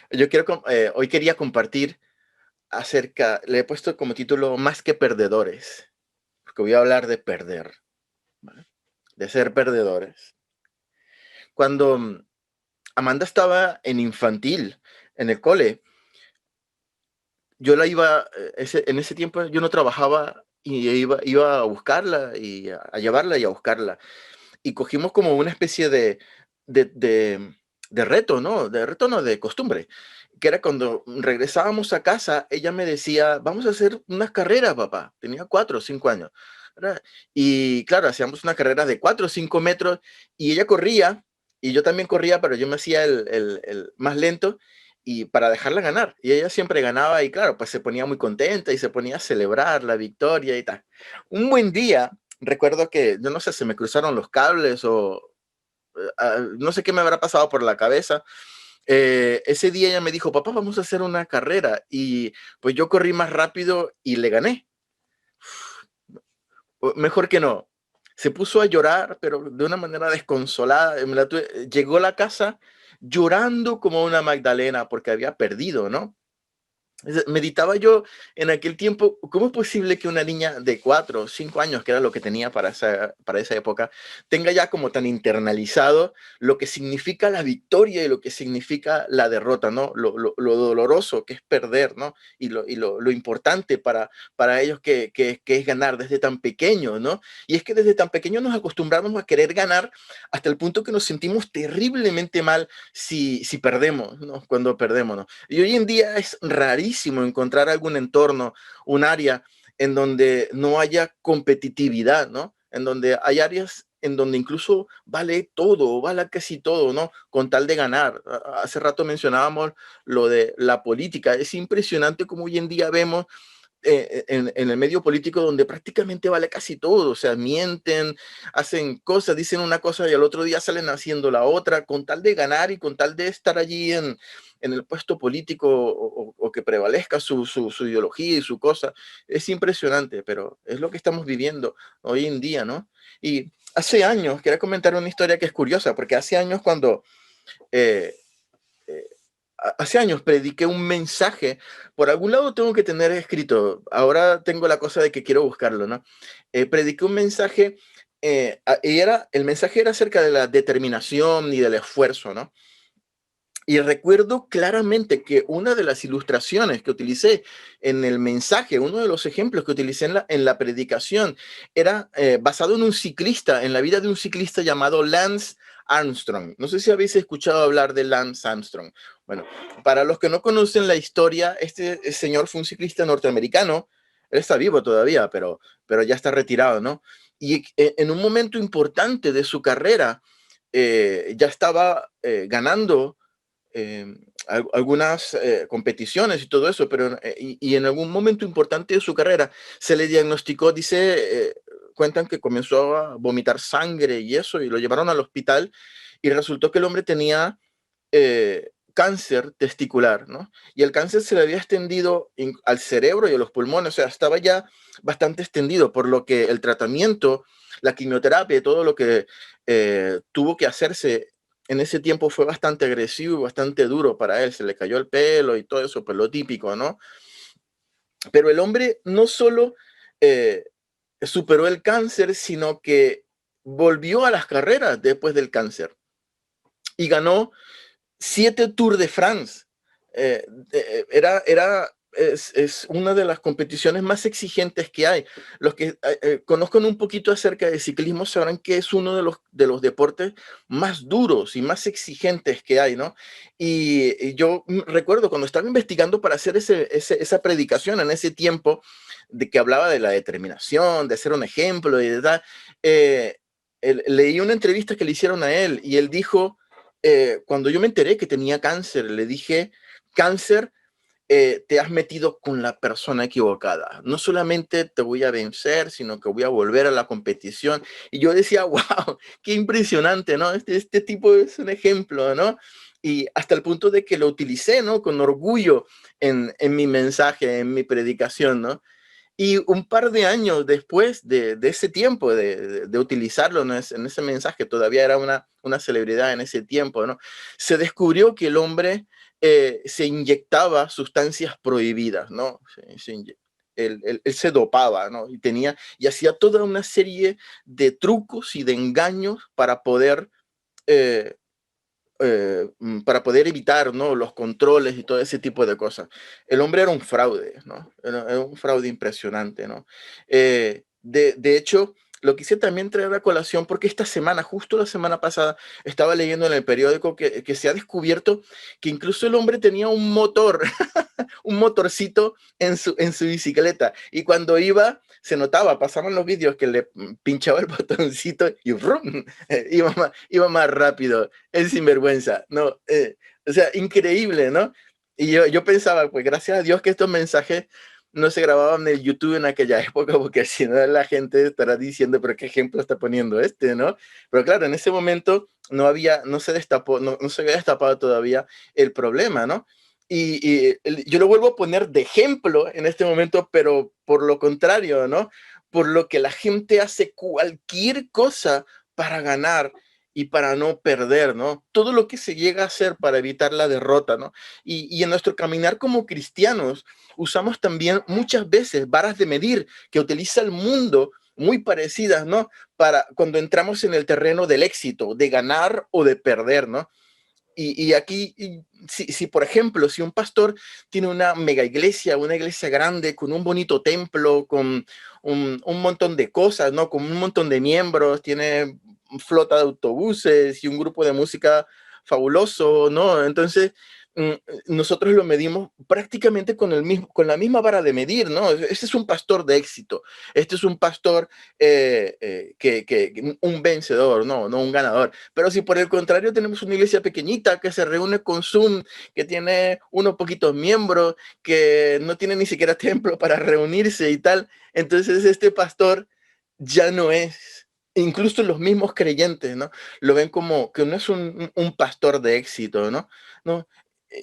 Hoy quería compartir le he puesto como título Más que perdedores, porque voy a hablar de perder, ¿vale? De ser perdedores. Cuando Amanda estaba en infantil, en el cole, en ese tiempo yo no trabajaba y iba a buscarla y a llevarla y a buscarla. Y cogimos como una especie de, de, de reto, ¿no? De reto, no, de costumbre, que era cuando regresábamos a casa, ella me decía, vamos a hacer unas carreras, papá. Tenía 4 o 5 años, ¿verdad? Y claro, hacíamos una carrera de 4 o 5 metros y ella corría y yo también corría, pero yo me hacía el más lento y para dejarla ganar. Y ella siempre ganaba y claro, pues se ponía muy contenta y se ponía a celebrar la victoria y tal. Un buen día, recuerdo que, yo no sé, se me cruzaron los cables o no sé qué me habrá pasado por la cabeza. Ese día ella me dijo, papá, vamos a hacer una carrera. Y pues yo corrí más rápido y le gané. Mejor que no. Se puso a llorar, pero de una manera desconsolada. Llegó a la casa llorando como una Magdalena porque había perdido, ¿no? Meditaba yo en aquel tiempo, ¿cómo es posible que una niña de 4 o 5 años, que era lo que tenía para esa época, tenga ya como tan internalizado lo que significa la victoria y lo que significa la derrota, ¿no? Lo doloroso que es perder, ¿no? Y lo importante para ellos que es ganar desde tan pequeño, ¿no? Y es que desde tan pequeño nos acostumbramos a querer ganar hasta el punto que nos sentimos terriblemente mal si perdemos, ¿no? Cuando perdemos, ¿no? Y hoy en día es rarísimo encontrar algún entorno, un área en donde no haya competitividad, ¿no? En donde hay áreas en donde incluso vale todo, vale casi todo, ¿no? Con tal de ganar. Hace rato mencionábamos lo de la política. Es impresionante cómo hoy en día vemos en el medio político donde prácticamente vale casi todo, o sea, mienten, hacen cosas, dicen una cosa y al otro día salen haciendo la otra, con tal de ganar y con tal de estar allí en el puesto político o que prevalezca su ideología y su cosa. Es impresionante, pero es lo que estamos viviendo hoy en día, ¿no? Y hace años, quería comentar una historia que es curiosa, porque hace años cuando eh, eh, hace años prediqué un mensaje, por algún lado tengo que tener escrito, ahora tengo la cosa de que quiero buscarlo, ¿no? Prediqué un mensaje el mensaje era acerca de la determinación y del esfuerzo, ¿no? Y recuerdo claramente que una de las ilustraciones que utilicé en el mensaje, uno de los ejemplos que utilicé en la predicación, era basado en un ciclista, en la vida de un ciclista llamado Lance Armstrong. No sé si habéis escuchado hablar de Lance Armstrong. Bueno, para los que no conocen la historia, este señor fue un ciclista norteamericano. Él está vivo todavía, pero ya está retirado, ¿no? Y en un momento importante de su carrera, ya estaba ganando eh, algunas competiciones y todo eso, pero y en algún momento importante de su carrera se le diagnosticó, cuentan que comenzó a vomitar sangre y eso, y lo llevaron al hospital y resultó que el hombre tenía cáncer testicular, ¿no? Y el cáncer se le había extendido al cerebro y a los pulmones, o sea, estaba ya bastante extendido, por lo que el tratamiento, la quimioterapia y todo lo que tuvo que hacerse en ese tiempo fue bastante agresivo y bastante duro para él, se le cayó el pelo y todo eso, pues lo típico, ¿no? Pero el hombre no solo eh, superó el cáncer, sino que volvió a las carreras después del cáncer y ganó 7 Tour de France. Es una de las competiciones más exigentes que hay. Los que conozcan un poquito acerca de ciclismo sabrán que es uno de los deportes más duros y más exigentes que hay, ¿no? Y yo recuerdo cuando estaba investigando para hacer esa predicación en ese tiempo, de que hablaba de la determinación, de ser un ejemplo y de tal, eh, leí una entrevista que le hicieron a él y él dijo cuando yo me enteré que tenía cáncer, le dije, cáncer, te has metido con la persona equivocada. No solamente te voy a vencer, sino que voy a volver a la competición. Y yo decía, wow, qué impresionante, ¿no? Este tipo es un ejemplo, ¿no? Y hasta el punto de que lo utilicé, ¿no? Con orgullo en mi mensaje, en mi predicación, ¿no? Y un par de años después de ese tiempo, de utilizarlo en ese mensaje, todavía era una celebridad en ese tiempo, ¿no? Se descubrió que el hombre se inyectaba sustancias prohibidas, ¿no? Él se dopaba, ¿no? Y hacía toda una serie de trucos y de engaños eh, para poder evitar, ¿no?, los controles y todo ese tipo de cosas. El hombre era un fraude, ¿no? Era un fraude impresionante, ¿no? De hecho, lo quise también traer a colación porque esta semana, justo la semana pasada, estaba leyendo en el periódico que se ha descubierto que incluso el hombre tenía un motor, un motorcito en su bicicleta. Y cuando iba, se notaba, pasaban los vídeos que le pinchaba el botoncito y ¡rum! Iba más rápido. El sinvergüenza, ¿no? O sea, increíble, ¿no? Y yo pensaba, pues gracias a Dios que estos mensajes no se grababan en el YouTube en aquella época, porque si no la gente estará diciendo, pero qué ejemplo está poniendo este, ¿no? Pero claro, en ese momento no se destapó, no se había destapado todavía el problema, ¿no? Yo lo vuelvo a poner de ejemplo en este momento, pero por lo contrario, ¿no? Por lo que la gente hace cualquier cosa para ganar y para no perder, ¿no? Todo lo que se llega a hacer para evitar la derrota, ¿no? Y en nuestro caminar como cristianos usamos también muchas veces varas de medir que utiliza el mundo muy parecidas, ¿no? Para cuando entramos en el terreno del éxito, de ganar o de perder, ¿no? Y aquí, si por ejemplo, si un pastor tiene una iglesia grande, con un bonito templo, con un montón de cosas, ¿no? Con un montón de miembros, tiene flota de autobuses y un grupo de música fabuloso, ¿no? Entonces, mm, nosotros lo medimos prácticamente con la misma vara de medir, ¿no? Este es un pastor de éxito, este es un pastor un vencedor, no un ganador. Pero si por el contrario tenemos una iglesia pequeñita que se reúne con Zoom, que tiene unos poquitos miembros, que no tiene ni siquiera templo para reunirse y tal, entonces este pastor ya no es, incluso los mismos creyentes, ¿no? Lo ven como que no es un pastor de éxito, ¿no? ¿No?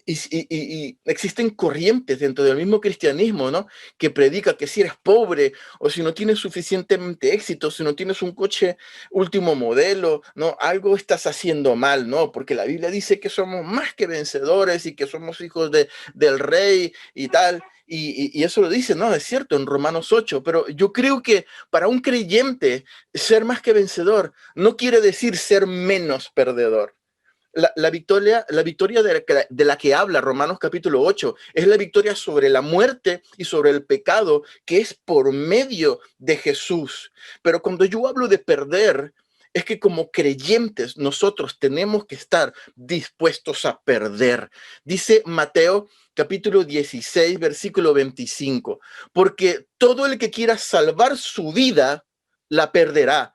Y existen corrientes dentro del mismo cristianismo, ¿no? Que predica que si eres pobre o si no tienes suficientemente éxito, si no tienes un coche último modelo, ¿no? Algo estás haciendo mal, ¿no? Porque la Biblia dice que somos más que vencedores y que somos hijos del rey y tal. Y eso lo dice, ¿no? Es cierto, en Romanos 8, pero yo creo que para un creyente ser más que vencedor no quiere decir ser menos perdedor. La victoria de la que habla Romanos capítulo 8 es la victoria sobre la muerte y sobre el pecado, que es por medio de Jesús. Pero cuando yo hablo de perder, es que como creyentes nosotros tenemos que estar dispuestos a perder. Dice Mateo capítulo 16, versículo 25, porque todo el que quiera salvar su vida, la perderá,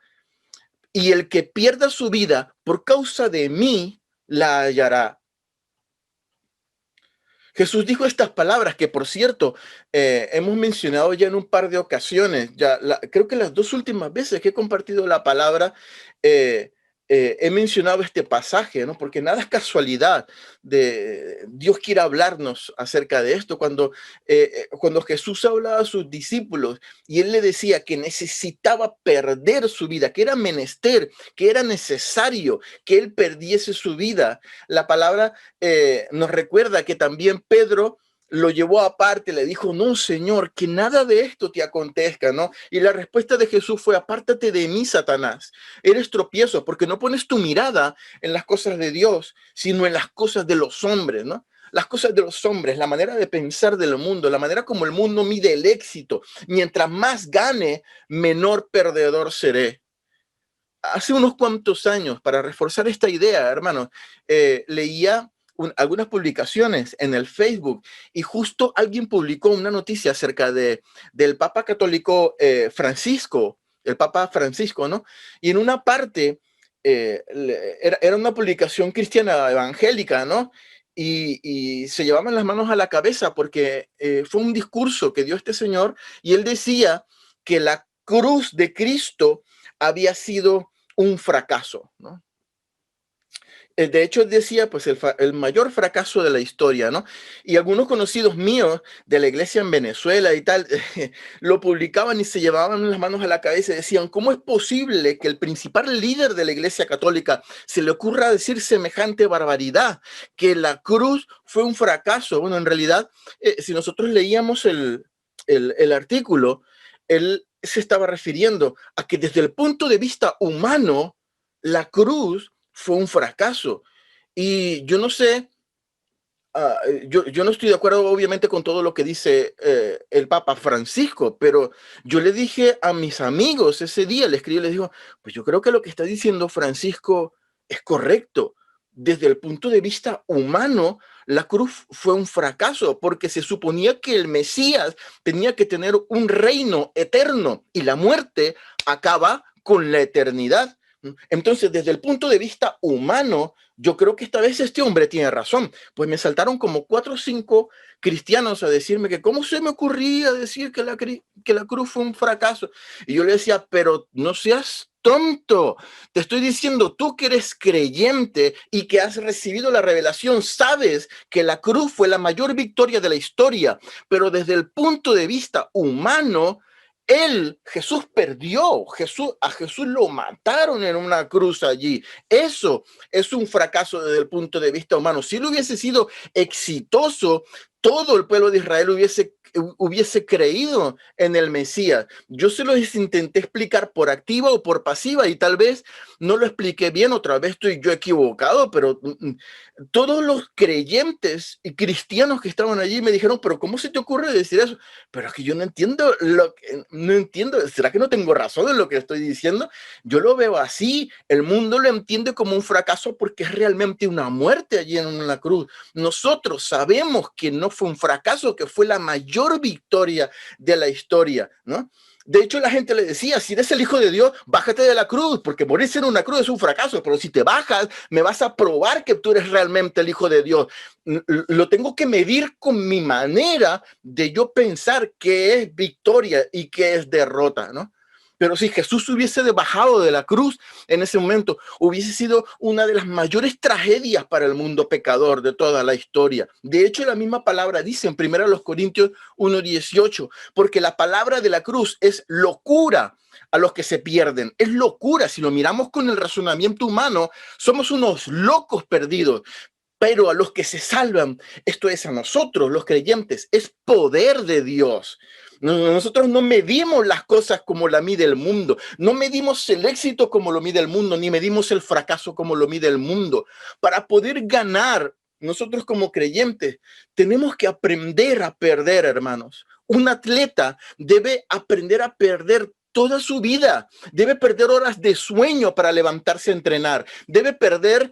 y el que pierda su vida por causa de mí, la hallará. Jesús dijo estas palabras que, por cierto, hemos mencionado ya en un par de ocasiones. Creo que las dos últimas veces que he compartido la palabra, eh, he mencionado este pasaje, ¿no? Porque nada es casualidad. Dios quiere hablarnos acerca de esto. Cuando Jesús hablaba a sus discípulos y él le decía que necesitaba perder su vida, que era menester, que era necesario que él perdiese su vida, la palabra nos recuerda que también Pedro lo llevó aparte, le dijo, no, Señor, que nada de esto te acontezca, ¿no? Y la respuesta de Jesús fue, apártate de mí, Satanás, eres tropiezo, porque no pones tu mirada en las cosas de Dios, sino en las cosas de los hombres, ¿no? Las cosas de los hombres, la manera de pensar del mundo, la manera como el mundo mide el éxito. Mientras más gane, menor perdedor seré. Hace unos cuantos años, para reforzar esta idea, hermanos, leía algunas publicaciones en el Facebook y justo alguien publicó una noticia acerca del Papa Católico Francisco, el Papa Francisco, ¿no? Y en una parte era una publicación cristiana evangélica, ¿no? Y se llevaban las manos a la cabeza porque fue un discurso que dio este señor y él decía que la cruz de Cristo había sido un fracaso, ¿no? De hecho, decía, pues, el mayor fracaso de la historia, ¿no? Y algunos conocidos míos de la iglesia en Venezuela y tal, lo publicaban y se llevaban las manos a la cabeza y decían, ¿cómo es posible que el principal líder de la iglesia católica se le ocurra decir semejante barbaridad? Que la cruz fue un fracaso. Bueno, en realidad, si nosotros leíamos el artículo, él se estaba refiriendo a que desde el punto de vista humano, la cruz fue un fracaso. Y yo no sé, yo no estoy de acuerdo obviamente con todo lo que dice el Papa Francisco, pero yo le dije a mis amigos ese día, le escribí y les digo, pues yo creo que lo que está diciendo Francisco es correcto. Desde el punto de vista humano, la cruz fue un fracaso porque se suponía que el Mesías tenía que tener un reino eterno y la muerte acaba con la eternidad. Entonces, desde el punto de vista humano, yo creo que esta vez este hombre tiene razón. Pues me saltaron como 4 o 5 cristianos a decirme que cómo se me ocurría decir que la cruz fue un fracaso. Y yo le decía, pero no seas tonto. Te estoy diciendo, tú que eres creyente y que has recibido la revelación, sabes que la cruz fue la mayor victoria de la historia, pero desde el punto de vista humano, Jesús perdió, a Jesús lo mataron en una cruz allí. Eso es un fracaso desde el punto de vista humano. Si él hubiese sido exitoso, todo el pueblo de Israel hubiese creído en el Mesías. Yo se los intenté explicar por activa o por pasiva y tal vez no lo expliqué bien, otra vez estoy yo equivocado, pero todos los creyentes y cristianos que estaban allí me dijeron, pero ¿cómo se te ocurre decir eso? Pero es que yo no entiendo no entiendo, ¿será que no tengo razón en lo que estoy diciendo? Yo lo veo así, el mundo lo entiende como un fracaso porque es realmente una muerte allí en la cruz. Nosotros sabemos que no fue un fracaso, que fue la mayor victoria de la historia, ¿no? De hecho, la gente le decía, si eres el Hijo de Dios, bájate de la cruz, porque morirse en una cruz es un fracaso, pero si te bajas, me vas a probar que tú eres realmente el Hijo de Dios. Lo tengo que medir con mi manera de yo pensar qué es victoria y qué es derrota, ¿no? Pero si Jesús hubiese bajado de la cruz en ese momento, hubiese sido una de las mayores tragedias para el mundo pecador de toda la historia. De hecho, la misma palabra dice en 1 Corintios 1:18, porque la palabra de la cruz es locura a los que se pierden. Es locura. Si lo miramos con el razonamiento humano, somos unos locos perdidos. Pero a los que se salvan, esto es a nosotros, los creyentes, es poder de Dios. Nosotros no medimos las cosas como la mide el mundo, no medimos el éxito como lo mide el mundo, ni medimos el fracaso como lo mide el mundo. Para poder ganar, nosotros como creyentes tenemos que aprender a perder, hermanos. Un atleta debe aprender a perder toda su vida, debe perder horas de sueño para levantarse a entrenar, debe perder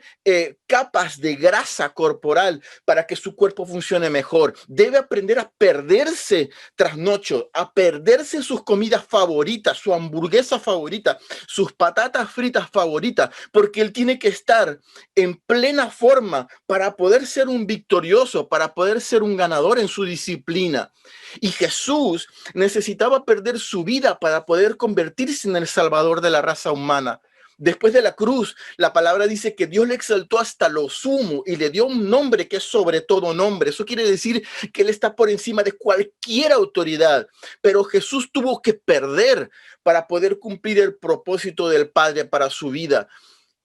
capas de grasa corporal para que su cuerpo funcione mejor, debe aprender a perderse trasnocho, a perderse sus comidas favoritas, su hamburguesa favorita, sus patatas fritas favoritas, porque él tiene que estar en plena forma para poder ser un victorioso, para poder ser un ganador en su disciplina. Y Jesús necesitaba perder su vida para poder convertirse en el salvador de la raza humana. Después de la cruz, la palabra dice que Dios le exaltó hasta lo sumo y le dio un nombre que es sobre todo nombre. Eso quiere decir que Él está por encima de cualquier autoridad. Pero Jesús tuvo que perder para poder cumplir el propósito del Padre para su vida.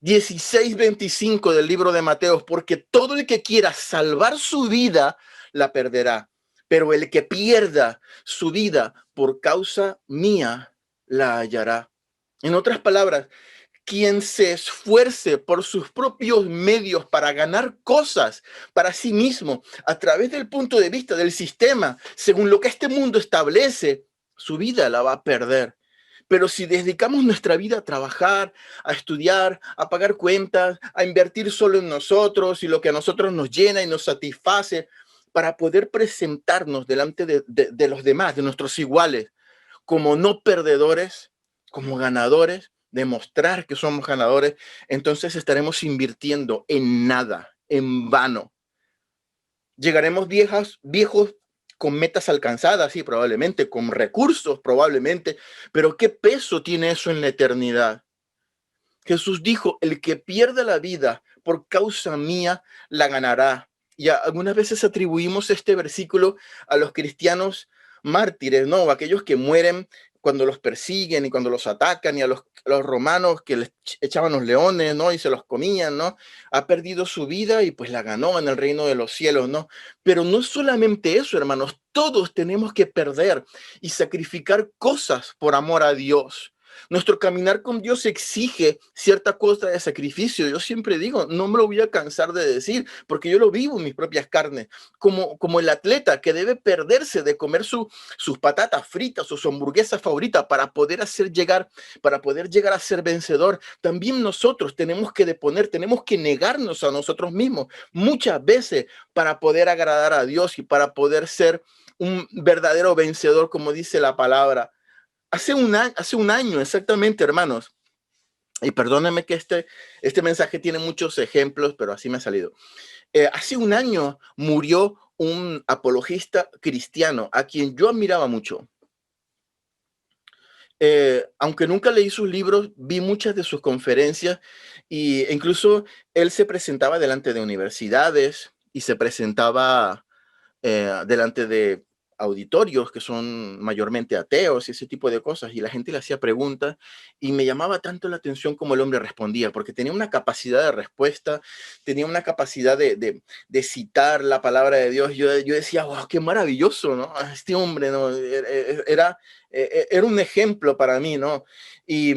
16:25 del libro de Mateo, porque todo el que quiera salvar su vida, la perderá. Pero el que pierda su vida por causa mía, la hallará. En otras palabras, quien se esfuerce por sus propios medios para ganar cosas para sí mismo a través del punto de vista del sistema, según lo que este mundo establece, su vida la va a perder. Pero si dedicamos nuestra vida a trabajar, a estudiar, a pagar cuentas, a invertir solo en nosotros y lo que a nosotros nos llena y nos satisface, para poder presentarnos delante de los demás, de nuestros iguales, como no perdedores, como ganadores, demostrar que somos ganadores, entonces estaremos invirtiendo en nada, en vano. Llegaremos viejos con metas alcanzadas, sí, probablemente, con recursos, probablemente, pero ¿qué peso tiene eso en la eternidad? Jesús dijo, el que pierde la vida por causa mía la ganará. Y algunas veces atribuimos este versículo a los cristianos mártires, ¿no? Aquellos que mueren cuando los persiguen y cuando los atacan, y a los romanos que les echaban los leones, ¿no? Y se los comían, ¿no? Ha perdido su vida y pues la ganó en el reino de los cielos, ¿no? Pero no solamente eso, hermanos, todos tenemos que perder y sacrificar cosas por amor a Dios. Nuestro caminar con Dios exige cierta cosa de sacrificio. Yo siempre digo, no me lo voy a cansar de decir, porque yo lo vivo en mis propias carnes, como el atleta que debe perderse de comer sus patatas fritas o su hamburguesa favorita para poder llegar a ser vencedor. También nosotros tenemos que deponer, tenemos que negarnos a nosotros mismos muchas veces para poder agradar a Dios y para poder ser un verdadero vencedor, como dice la palabra. Hace un año exactamente, hermanos, y perdónenme que este mensaje tiene muchos ejemplos, pero así me ha salido. Hace un año murió un apologista cristiano a quien yo admiraba mucho. Aunque nunca leí sus libros, vi muchas de sus conferencias e incluso él se presentaba delante de universidades y se presentaba delante de auditorios que son mayormente ateos y ese tipo de cosas, y la gente le hacía preguntas y me llamaba tanto la atención como el hombre respondía, porque tenía una capacidad de respuesta, tenía una capacidad de citar la palabra de Dios. Yo decía, wow, qué maravilloso, ¿no? Este hombre, ¿no? Era un ejemplo para mí, ¿no? Y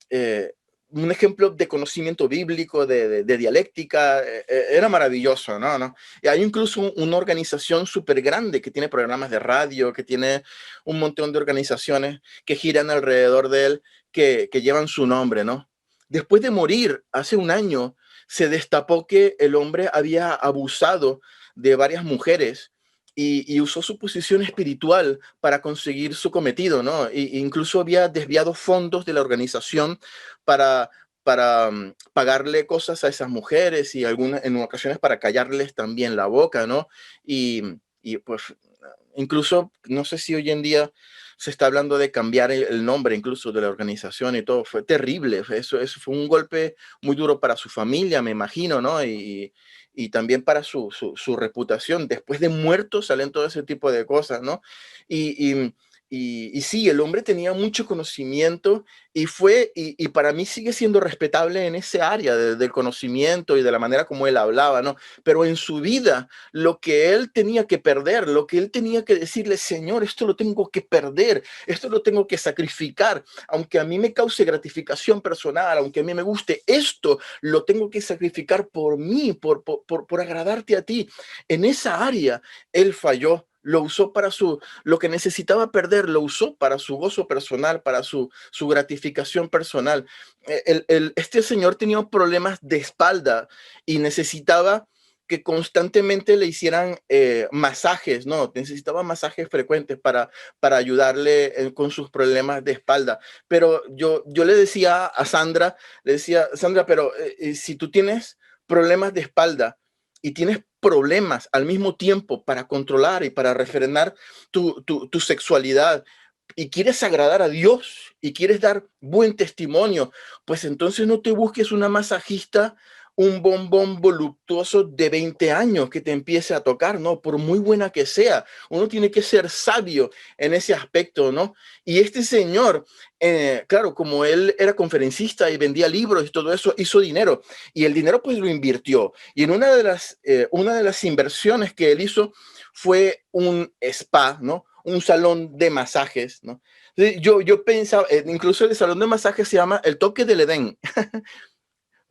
eh, un ejemplo de conocimiento bíblico, de dialéctica, era maravilloso, ¿no? ¿No? Y hay incluso una organización súper grande que tiene programas de radio, que tiene un montón de organizaciones que giran alrededor de él, que llevan su nombre, ¿no? Después de morir, hace un año, se destapó que el hombre había abusado de varias mujeres y usó su posición espiritual para conseguir su cometido, ¿no? Incluso había desviado fondos de la organización para, para pagarle cosas a esas mujeres y en ocasiones para callarles también la boca, ¿no? Y pues incluso, no sé si hoy en día se está hablando de cambiar el nombre incluso de la organización y todo. Fue terrible. Eso fue un golpe muy duro para su familia, me imagino, ¿no? Y también para su reputación. Después de muerto salen todo ese tipo de cosas, ¿no? Y, y, y sí, el hombre tenía mucho conocimiento y para mí sigue siendo respetable en ese área del conocimiento y de la manera como él hablaba, ¿no? Pero en su vida, lo que él tenía que perder, lo que él tenía que decirle, Señor, esto lo tengo que perder, esto lo tengo que sacrificar, aunque a mí me cause gratificación personal, aunque a mí me guste, esto lo tengo que sacrificar por mí, por agradarte a ti. En esa área, él falló. Lo usó para lo que necesitaba perder, lo usó para su gozo personal, para su gratificación personal. Este señor tenía problemas de espalda y necesitaba que constantemente le hicieran masajes, ¿no? Necesitaba masajes frecuentes para ayudarle con sus problemas de espalda. Pero yo le decía a Sandra, Sandra, pero si tú tienes problemas de espalda y tienes problemas al mismo tiempo para controlar y para refrenar tu sexualidad y quieres agradar a Dios y quieres dar buen testimonio, pues entonces no te busques una masajista, un bombón voluptuoso de 20 años que te empiece a tocar, ¿no? Por muy buena que sea, uno tiene que ser sabio en ese aspecto, ¿no? Y este señor, claro, como él era conferencista y vendía libros y todo eso, hizo dinero y el dinero pues lo invirtió. Y en una de las inversiones que él hizo fue un spa, ¿no? Un salón de masajes, ¿no? Yo pensaba, incluso el salón de masajes se llama El Toque del Edén.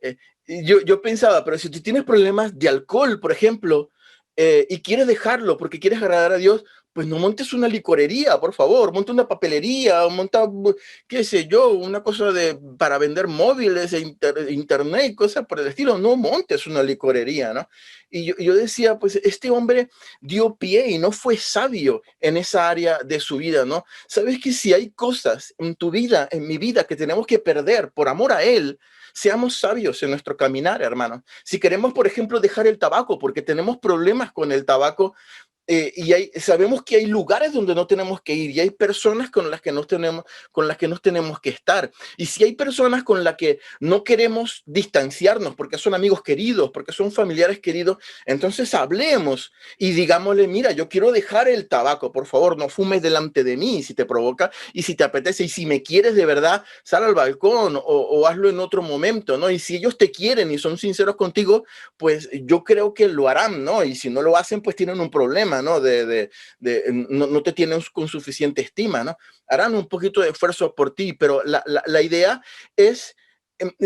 Eh, yo pensaba, pero si tú tienes problemas de alcohol, por ejemplo, y quieres dejarlo porque quieres agradar a Dios, pues no montes una licorería, por favor, monta una papelería, monta, qué sé yo, una cosa para vender móviles e internet, cosas por el estilo, no montes una licorería, ¿no? Y yo decía, pues este hombre dio pie y no fue sabio en esa área de su vida, ¿no? Sabes que si hay cosas en tu vida, en mi vida, que tenemos que perder por amor a Él, seamos sabios en nuestro caminar, hermanos. Si queremos, por ejemplo, dejar el tabaco porque tenemos problemas con el tabaco, sabemos que hay lugares donde no tenemos que ir y hay personas con las que no tenemos que estar. Y si hay personas con las que no queremos distanciarnos porque son amigos queridos, porque son familiares queridos, entonces hablemos y digámosle, mira, yo quiero dejar el tabaco, por favor, no fumes delante de mí si te provoca y si te apetece y si me quieres de verdad, sal al balcón o hazlo en otro momento, ¿no? Y si ellos te quieren y son sinceros contigo, pues yo creo que lo harán, ¿no? Y si no lo hacen, pues tienen un problema, ¿no? No te tienen con suficiente estima, ¿no? Harán un poquito de esfuerzo por ti, pero la idea es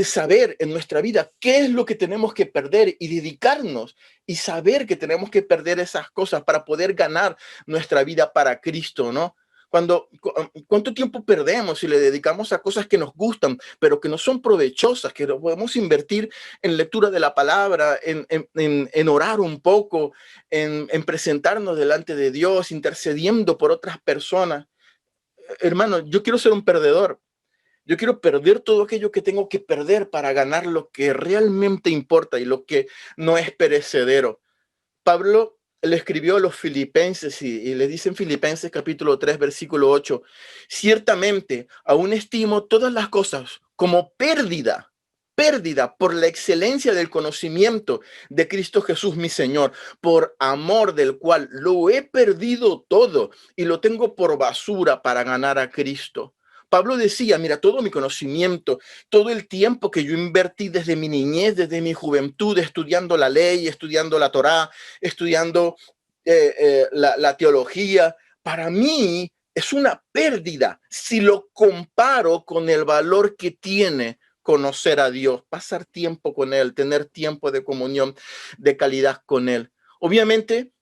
saber en nuestra vida qué es lo que tenemos que perder y dedicarnos y saber que tenemos que perder esas cosas para poder ganar nuestra vida para Cristo, ¿no? ¿Cuánto tiempo perdemos si le dedicamos a cosas que nos gustan, pero que no son provechosas, que lo podemos invertir en lectura de la palabra, en orar un poco, en presentarnos delante de Dios, intercediendo por otras personas? Hermano, yo quiero ser un perdedor. Yo quiero perder todo aquello que tengo que perder para ganar lo que realmente importa y lo que no es perecedero. Pablo le escribió a los filipenses y le dice en Filipenses capítulo 3 versículo 8, ciertamente aún estimo todas las cosas como pérdida por la excelencia del conocimiento de Cristo Jesús mi Señor, por amor del cual lo he perdido todo y lo tengo por basura para ganar a Cristo. Pablo decía, mira, todo mi conocimiento, todo el tiempo que yo invertí desde mi niñez, desde mi juventud, estudiando la ley, estudiando la Torá, estudiando la teología, para mí es una pérdida si lo comparo con el valor que tiene conocer a Dios, pasar tiempo con Él, tener tiempo de comunión de calidad con Él. Obviamente,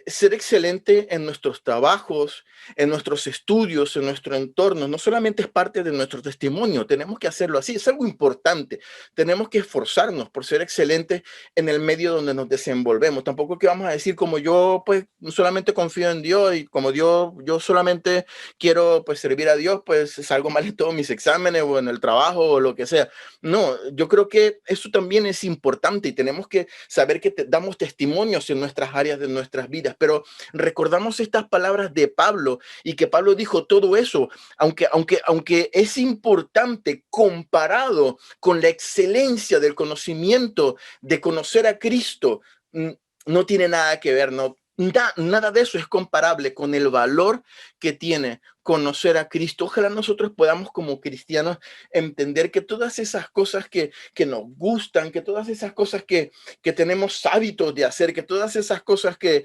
ser excelente en nuestros trabajos, en nuestros estudios, en nuestro entorno, no solamente es parte de nuestro testimonio, tenemos que hacerlo así, es algo importante. Tenemos que esforzarnos por ser excelentes en el medio donde nos desenvolvemos. Tampoco que vamos a decir como yo pues solamente confío en Dios y como Dios, yo solamente quiero pues servir a Dios, pues salgo mal en todos mis exámenes o en el trabajo o lo que sea. No, yo creo que eso también es importante y tenemos que saber que damos testimonios en nuestras áreas de nuestras vidas, pero recordamos estas palabras de Pablo y que Pablo dijo todo eso, aunque es importante comparado con la excelencia del conocimiento, de conocer a Cristo, no tiene nada que ver, no, nada de eso es comparable con el valor que tiene conocer a Cristo. Ojalá nosotros podamos como cristianos entender que todas esas cosas que nos gustan, que todas esas cosas que tenemos hábitos de hacer, que todas esas cosas que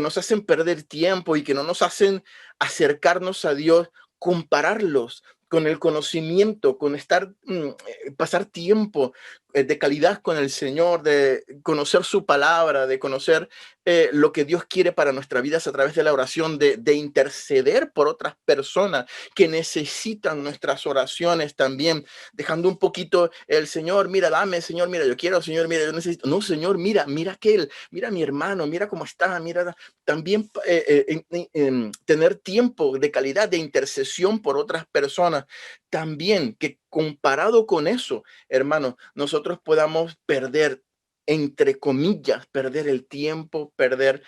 nos hacen perder tiempo y que no nos hacen acercarnos a Dios, compararlos con el conocimiento, con pasar tiempo de calidad con el Señor, de conocer su palabra, de conocer lo que Dios quiere para nuestras vidas a través de la oración, de interceder por otras personas que necesitan nuestras oraciones también, dejando un poquito el Señor, mira, dame, Señor, mira, yo quiero, Señor, mira, yo necesito. No, Señor, mira aquel, mira a mi hermano, mira cómo está, mira, también tener tiempo de calidad de intercesión por otras personas, también que comparado con eso, hermano, nosotros podamos perder, entre comillas, perder el tiempo, perder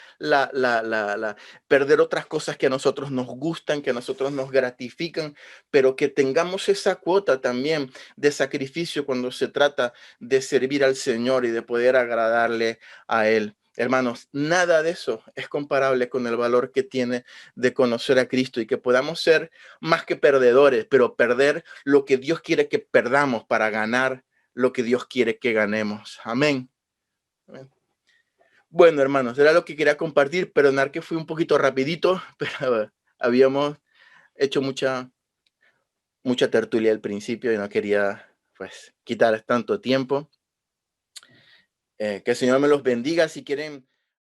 perder otras cosas que a nosotros nos gustan, que a nosotros nos gratifican, pero que tengamos esa cuota también de sacrificio cuando se trata de servir al Señor y de poder agradarle a Él. Hermanos, nada de eso es comparable con el valor que tiene de conocer a Cristo y que podamos ser más que perdedores, pero perder lo que Dios quiere que perdamos para ganar lo que Dios quiere que ganemos. Amén. Bueno, hermanos, era lo que quería compartir. Perdonar que fui un poquito rapidito, pero habíamos hecho mucha tertulia al principio y no quería pues quitar tanto tiempo. Que el Señor me los bendiga. Si quieren